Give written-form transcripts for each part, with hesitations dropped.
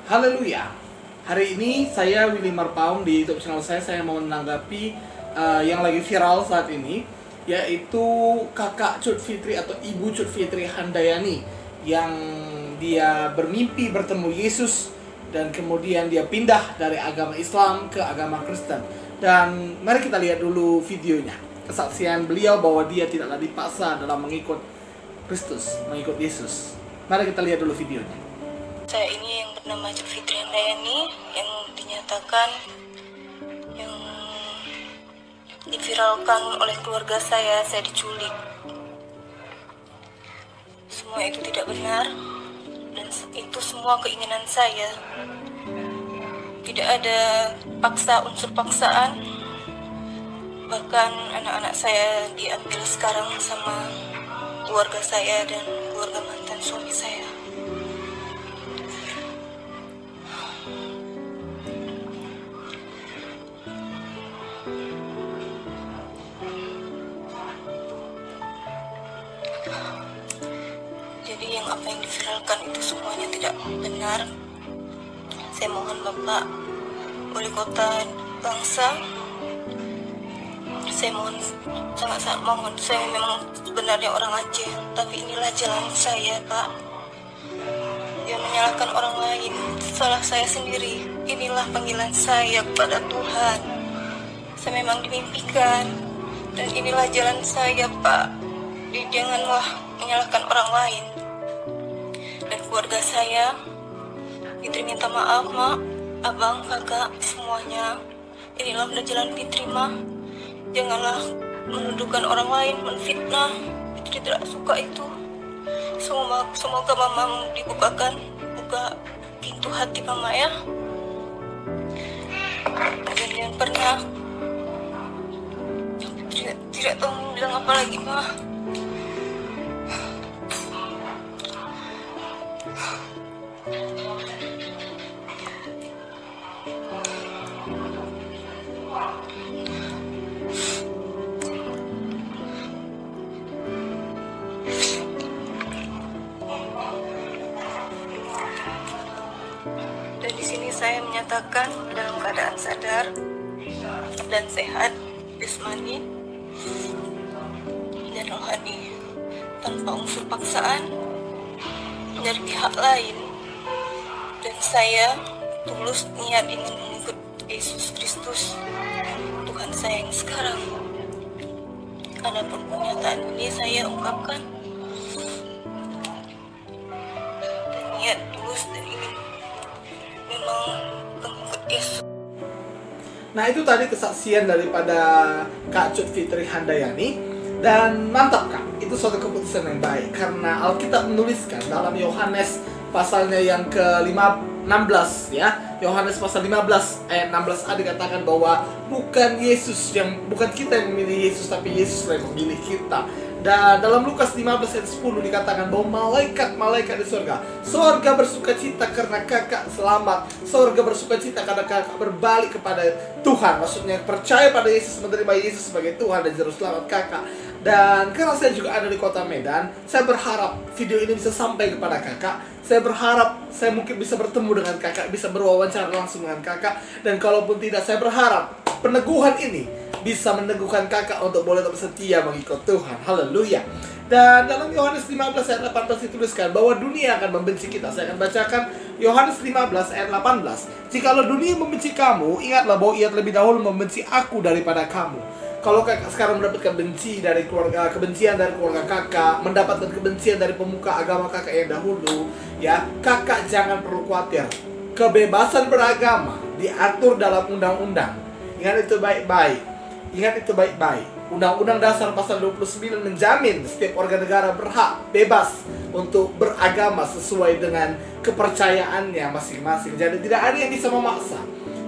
Haleluya. Hari ini saya Willy Marpaung di YouTube channel saya mau menanggapi yang lagi viral saat ini, yaitu kakak Cut Fitri atau ibu Cut Fitri Handayani yang dia bermimpi bertemu Yesus dan kemudian dia pindah dari agama Islam ke agama Kristen. Dan mari kita lihat dulu videonya, kesaksian beliau bahwa dia tidaklah dipaksa dalam mengikut Kristus, mengikut Yesus. Mari kita lihat dulu videonya. Saya ini yang bernama Cut Fitri Handayani yang dinyatakan, yang diviralkan oleh keluarga saya diculik. Semua itu tidak benar dan itu semua keinginan saya. Tidak ada unsur paksaan. Bahkan anak-anak saya diambil sekarang sama keluarga saya dan keluarga mantan suami saya. Jadi apa yang diviralkan itu semuanya tidak benar. Saya mohon Bapak Wali Kota Bangsa, saya mohon, sangat-sangat mohon. Saya memang sebenarnya orang Aceh, tapi inilah jalan saya, Pak. Dia menyalahkan orang lain, salah saya sendiri. Inilah panggilan saya kepada Tuhan. Saya memang dimimpikan, dan inilah jalan saya, Pak. Janganlah menyalahkan orang lain. Dan keluarga saya, Fitri minta maaf, Mak, Abang, Kakak, semuanya. Inilah udah jalan Fitri, Mak. Janganlah menuduhkan orang lain, menfitnah. Fitri tidak suka itu. Semoga Mama dibuka pintu hati Mama, ya. Dan yang pernah tidak tahu mau bilang apa lagi, Ma. Dan di sini saya menyatakan dalam keadaan sadar dan sehat jasmani dan rohani, tanpa unsur paksaan dari pihak lain. Dan saya tulus niat ingin mengikut Yesus Kristus, Tuhan saya yang sekarang. Adapun pernyataan ini saya ungkapkan dan niat tulus dan ingin memang mengikut Yesus. Nah, itu tadi kesaksian daripada Kak Cut Fitri Handayani. Dan mantap, Kak, itu suatu keputusan yang baik, karena Alkitab menuliskan dalam Yohanes pasalnya yang ke-16, ya, Yohanes pasal 15 ayat 16a dikatakan bahwa bukan kita yang memilih Yesus, tapi Yesus yang memilih kita. Dan dalam Lukas 15 ayat 10 dikatakan bahwa malaikat-malaikat di surga bersuka cita karena kakak selamat, surga bersuka cita karena kakak berbalik kepada Tuhan. Maksudnya percaya pada Yesus, menerima Yesus sebagai Tuhan dan juru selamat kakak. Dan karena saya juga ada di kota Medan, saya berharap video ini bisa sampai kepada kakak. Saya berharap saya mungkin bisa bertemu dengan kakak, bisa berwawancara langsung dengan kakak. Dan kalaupun tidak, saya berharap peneguhan ini bisa meneguhkan kakak untuk boleh tetap setia mengikut Tuhan. Haleluya. Dan dalam Yohanes 15 ayat 18 dituliskan bahwa dunia akan membenci kita. Saya akan bacakan Yohanes 15 ayat 18. Jikalau dunia membenci kamu, ingatlah bahwa ia terlebih dahulu membenci aku daripada kamu. Kalau kakak sekarang mendapatkan kebencian dari keluarga kakak, mendapatkan kebencian dari pemuka agama kakak yang dahulu, ya, kakak jangan perlu khawatir. Kebebasan beragama diatur dalam undang-undang. Ingat itu baik-baik. Undang-Undang Dasar pasal 29 menjamin setiap warga negara berhak bebas untuk beragama sesuai dengan kepercayaannya masing-masing. Jadi tidak ada yang bisa memaksa,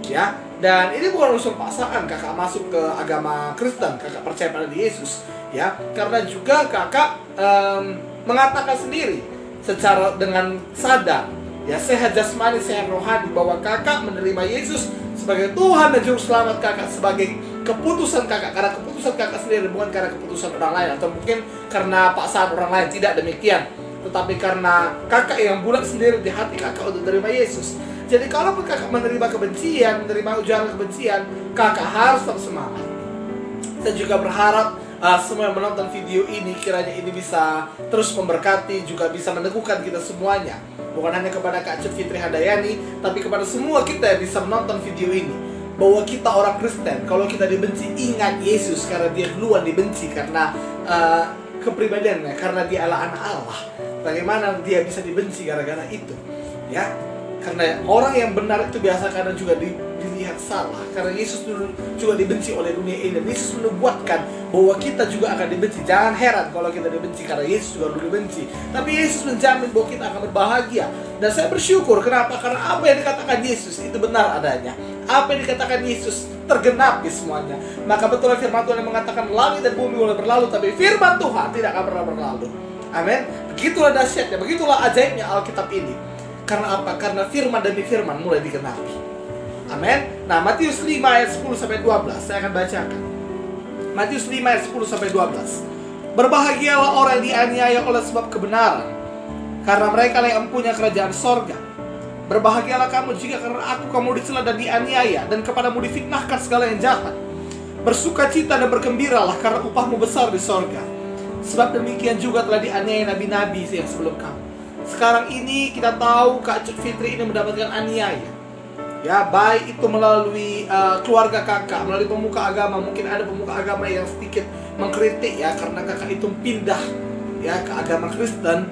ya. Dan ini bukan unsur paksaan kakak masuk ke agama Kristen, kakak percaya pada Yesus, ya. Karena juga kakak mengatakan sendiri secara dengan sadar, ya, sehat jasmani, sehat rohani, bahwa kakak menerima Yesus sebagai Tuhan dan Juru Selamat kakak, sebagai keputusan kakak, karena keputusan kakak sendiri, bukan karena keputusan orang lain, atau mungkin karena paksaan orang lain. Tidak demikian. tetapi karena kakak yang bulat sendiri di hati kakak untuk menerima Yesus. Jadi kalaupun kakak menerima kebencian, menerima ujaran kebencian, kakak harus tetap semangat. Saya juga berharap semua yang menonton video ini kiranya ini bisa terus memberkati, juga bisa meneguhkan kita semuanya. Bukan hanya kepada Kak Cut Fitri Handayani, tapi kepada semua kita yang bisa menonton video ini, bahwa kita orang Kristen, kalau kita dibenci, ingat Yesus, karena dia duluan dibenci karena kepribadiannya, karena dia adalah anak Allah. Bagaimana dia bisa dibenci gara-gara itu? Ya, karena orang yang benar itu biasa kadang juga dilihat salah. Karena Yesus dulu juga dibenci oleh dunia ini, dan Yesus menubuatkan bahwa kita juga akan dibenci. Jangan heran kalau kita dibenci, karena Yesus juga dulu dibenci. Tapi Yesus menjamin bahwa kita akan berbahagia. Dan saya bersyukur, kenapa? Karena apa yang dikatakan Yesus itu benar adanya. Apa yang dikatakan Yesus tergenapi semuanya. Maka betul firman Tuhan yang mengatakan langit dan bumi boleh berlalu, tapi firman Tuhan tidak akan pernah berlalu. Amin. Begitulah dahsyatnya, begitulah ajaibnya Alkitab ini. Karena apa? Karena firman demi firman mulai digenapi. Amin. Nah, Matius 5 ayat 10-12 saya akan bacakan. Matius 5 ayat 10-12. Berbahagialah orang yang dianiaya oleh sebab kebenaran, karena mereka yang mempunyai kerajaan sorga. Berbahagialah kamu jika karena aku kamu dicela dan dianiaya, dan kepadamu difitnahkan segala yang jahat. Bersukacita dan bergembiralah, karena upahmu besar di sorga. Sebab demikian juga telah dianiaya nabi-nabi yang sebelum kamu. Sekarang ini kita tahu Kak Cut Fitri ini mendapatkan aniaya. Ya, baik itu melalui keluarga kakak, melalui pemuka agama. Mungkin ada pemuka agama yang sedikit mengkritik ya, karena kakak itu pindah ya ke agama Kristen.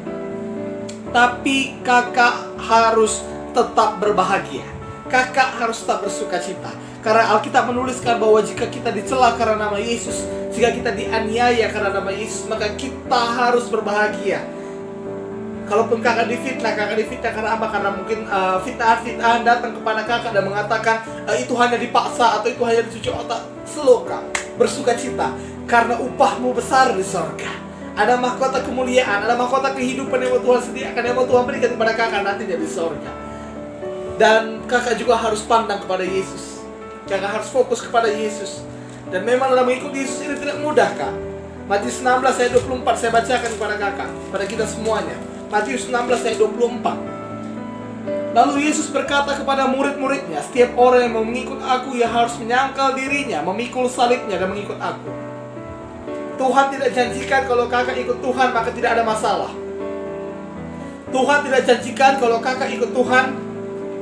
Tapi kakak harus tetap berbahagia. Kakak harus tetap bersukacita. Karena Alkitab menuliskan bahwa jika kita dicela karena nama Yesus, jika kita dianiaya karena nama Yesus, maka kita harus berbahagia. Kalaupun kakak difitnah karena apa? Karena mungkin fitnah-fitnah datang kepada kakak dan mengatakan itu hanya dipaksa atau itu hanya dicuci otak. Seloka, bersukacita, karena upahmu besar di sorga. Ada mahkota kemuliaan, ada mahkota kehidupan yang Tuhan sediakan, yang Tuhan berikan kepada kakak nantinya di sorga. Dan kakak juga harus pandang kepada Yesus. Kakak harus fokus kepada Yesus. Dan memang dalam mengikuti Yesus ini tidak mudah, Kak. Matius 16 ayat 24 saya bacakan kepada kakak, pada kita semuanya. Matius 16 ayat 24. Lalu Yesus berkata kepada murid-muridnya, setiap orang yang mau mengikut aku, ia harus menyangkal dirinya, memikul salibnya dan mengikut aku. Tuhan tidak janjikan kalau kakak ikut Tuhan maka tidak ada masalah. Tuhan tidak janjikan kalau kakak ikut Tuhan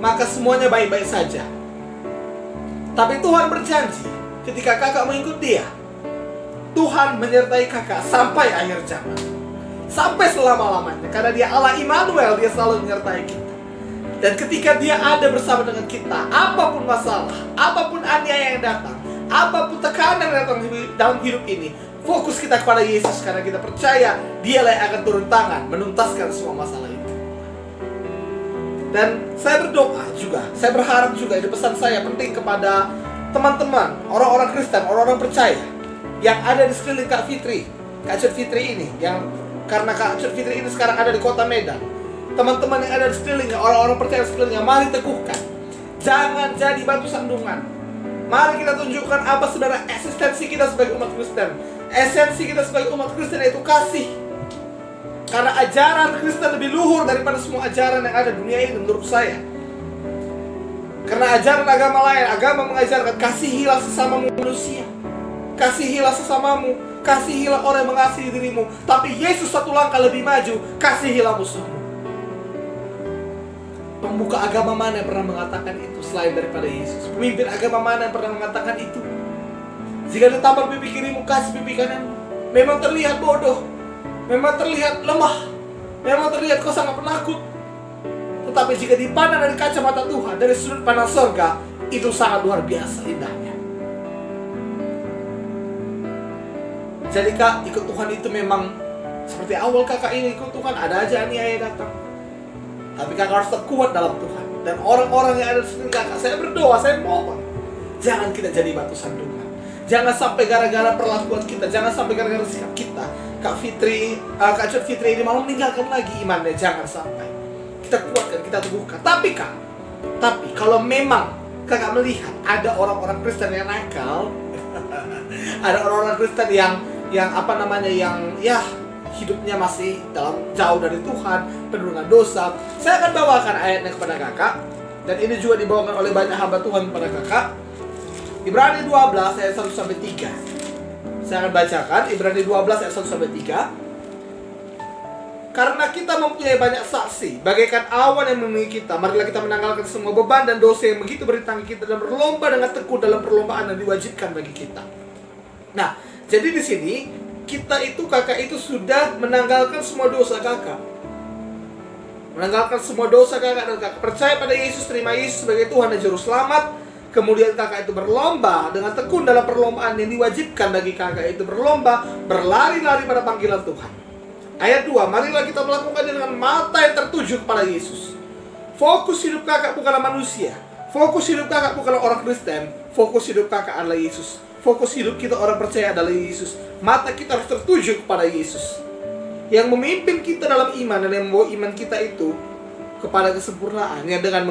maka semuanya baik-baik saja. Tapi Tuhan berjanji ketika kakak mengikut Dia, Tuhan menyertai kakak sampai akhir zaman, sampai selama-lamanya. Karena Dia Allah Immanuel, Dia selalu menyertai kita. Dan ketika Dia ada bersama dengan kita, apapun masalah, apapun aniaya yang datang, apapun tekanan yang datang dalam hidup ini, fokus kita kepada Yesus. Karena kita percaya Dialah yang akan turun tangan menuntaskan semua masalah itu. Dan saya berdoa juga, saya berharap juga, ini pesan saya penting kepada teman-teman, orang-orang Kristen, orang-orang percaya yang ada di sekeliling Kak Fitri, Kak Cut Fitri ini, yang karena Kak Cut Fitri ini sekarang ada di kota Medan. Teman-teman yang ada di sekelilingnya, orang-orang percaya di sekelilingnya, mari teguhkan. Jangan jadi batu sandungan. Mari kita tunjukkan apa sebenarnya eksistensi kita sebagai umat Kristen. Esensi kita sebagai umat Kristen yaitu kasih. Karena ajaran Kristen lebih luhur daripada semua ajaran yang ada di dunia ini menurut saya. Karena ajaran agama lain, agama mengajarkan kasihilah sesamamu manusia, kasihilah sesamamu, kasihilah orang yang mengasihi dirimu. Tapi Yesus satu langkah lebih maju, kasihilah musuhmu. Pembuka agama mana yang pernah mengatakan itu selain daripada Yesus? Pemimpin agama mana yang pernah mengatakan itu? Jika ditampar pipi kirimu, kasih pipi kananmu. Memang terlihat bodoh, memang terlihat lemah, memang terlihat kau sangat penakut. Tetapi jika dipandang dari kacamata Tuhan, dari sudut pandang sorga, itu sangat luar biasa indahnya. Jadi Kak, ikut Tuhan itu memang seperti awal kakak ini ikut Tuhan, ada aja aniaya datang. Tapi kakak harus tetap kuat dalam Tuhan. Dan orang-orang yang ada di sini kakak, saya berdoa, saya mohon, jangan kita jadi batu sandungan. Jangan sampai gara-gara perlakuan kita, jangan sampai gara-gara sikap kita, Kak Cut Fitri ini mau meninggalkan lagi imannya. Jangan sampai. Kita kuatkan, kita teguhkan. Tapi Kak, kalau memang kakak melihat ada orang-orang Kristen yang nakal, ada orang-orang Kristen yang hidupnya masih jauh dari Tuhan, penuh dengan dosa, saya akan bawakan ayatnya kepada kakak. Dan ini juga dibawakan oleh banyak hamba Tuhan kepada kakak. Ibrani 12 ayat 1-3. Saya akan bacakan Ibrani 12 ayat 1-3. Karena kita mempunyai banyak saksi, bagaikan awan yang memenuhi kita, marilah kita menanggalkan semua beban dan dosa yang begitu beritangi kita dan berlomba dengan tekun dalam perlombaan yang diwajibkan bagi kita. Nah, jadi di sini kakak itu sudah menanggalkan semua dosa kakak. Menanggalkan semua dosa kakak dan kakak percaya pada Yesus, terima Yesus sebagai Tuhan dan Juru Selamat. Kemudian kakak itu berlomba dengan tekun dalam perlombaan yang diwajibkan bagi kakak itu berlomba, berlari-lari pada panggilan Tuhan. Ayat 2, marilah kita melakukannya dengan mata yang tertuju kepada Yesus. Fokus hidup kakak bukanlah manusia. Fokus hidup kakak bukanlah orang Kristen. Fokus hidup kakak adalah Yesus. Fokus hidup kita orang percaya adalah Yesus. Mata kita harus tertuju kepada Yesus, yang memimpin kita dalam iman dan yang membawa iman kita itu kepada kesempurnaan, yang dengan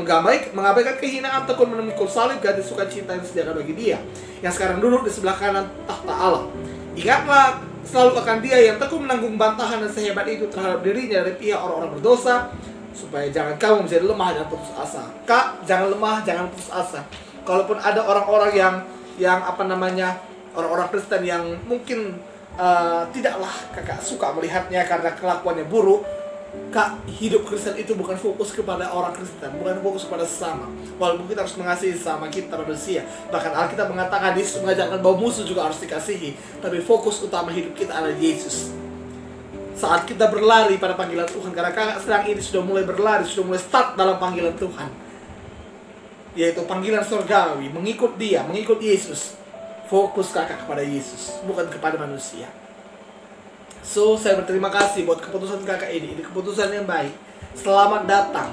mengabaikan kehinaan tekun memikul salib ganti sukacita yang disediakan bagi Dia yang sekarang duduk di sebelah kanan tahta Allah. Ingatlah selalu akan Dia yang tekun menanggung bantahan dan sehebat itu terhadap dirinya dari pihak orang-orang berdosa, supaya jangan kamu menjadi lemah dan putus asa. Kak, jangan lemah, jangan putus asa. Kalaupun ada orang-orang yang orang-orang Kristen yang mungkin tidaklah kakak suka melihatnya karena kelakuannya buruk, kak, hidup Kristen itu bukan fokus kepada orang Kristen, bukan fokus kepada sesama. Walaupun kita harus mengasihi sesama kita manusia, bahkan Alkitab mengatakan Yesus mengajarkan bahwa musuh juga harus dikasihi, tapi fokus utama hidup kita adalah Yesus. Saat kita berlari pada panggilan Tuhan, karena kakak sedang ini sudah mulai berlari, sudah mulai start dalam panggilan Tuhan, yaitu panggilan surgawi, mengikut Dia, mengikut Yesus. Fokus kakak kepada Yesus, bukan kepada manusia. So, saya berterima kasih buat keputusan kakak ini keputusan yang baik. Selamat datang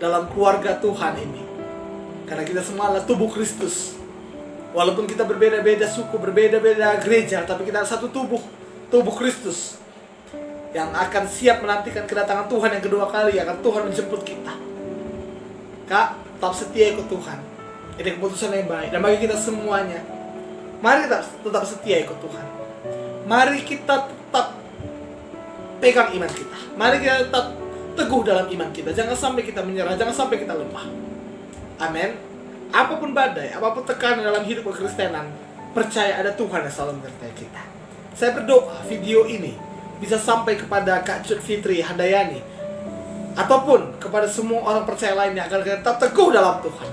dalam keluarga Tuhan ini, karena kita semua adalah tubuh Kristus. Walaupun kita berbeda-beda suku, berbeda-beda gereja, tapi kita satu tubuh Kristus yang akan siap menantikan kedatangan Tuhan yang kedua kali, akan Tuhan menjemput kita. Kak, tetap setia ikut Tuhan. Ini keputusan yang baik. Dan bagi kita semuanya, mari tetap setia ikut Tuhan. Mari kita tetap pegang iman kita. Mari kita tetap teguh dalam iman kita. Jangan sampai kita menyerah, jangan sampai kita lemah. Amin. Apapun badai, apapun tekanan dalam hidup kekristenan, percaya ada Tuhan yang selalu menyertai kita. Saya berdoa video ini bisa sampai kepada Kak Cut Fitri Handayani, ataupun kepada semua orang percaya lainnya, agar kita tetap teguh dalam Tuhan,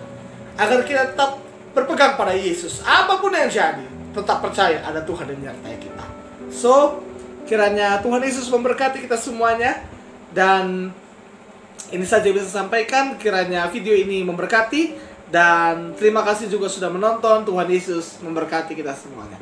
agar kita tetap berpegang pada Yesus. Apapun yang jadi, tetap percaya ada Tuhan yang menyertai kita. So, kiranya Tuhan Yesus memberkati kita semuanya. Dan ini saja bisa sampaikan. Kiranya video ini memberkati. Dan terima kasih juga sudah menonton. Tuhan Yesus memberkati kita semuanya.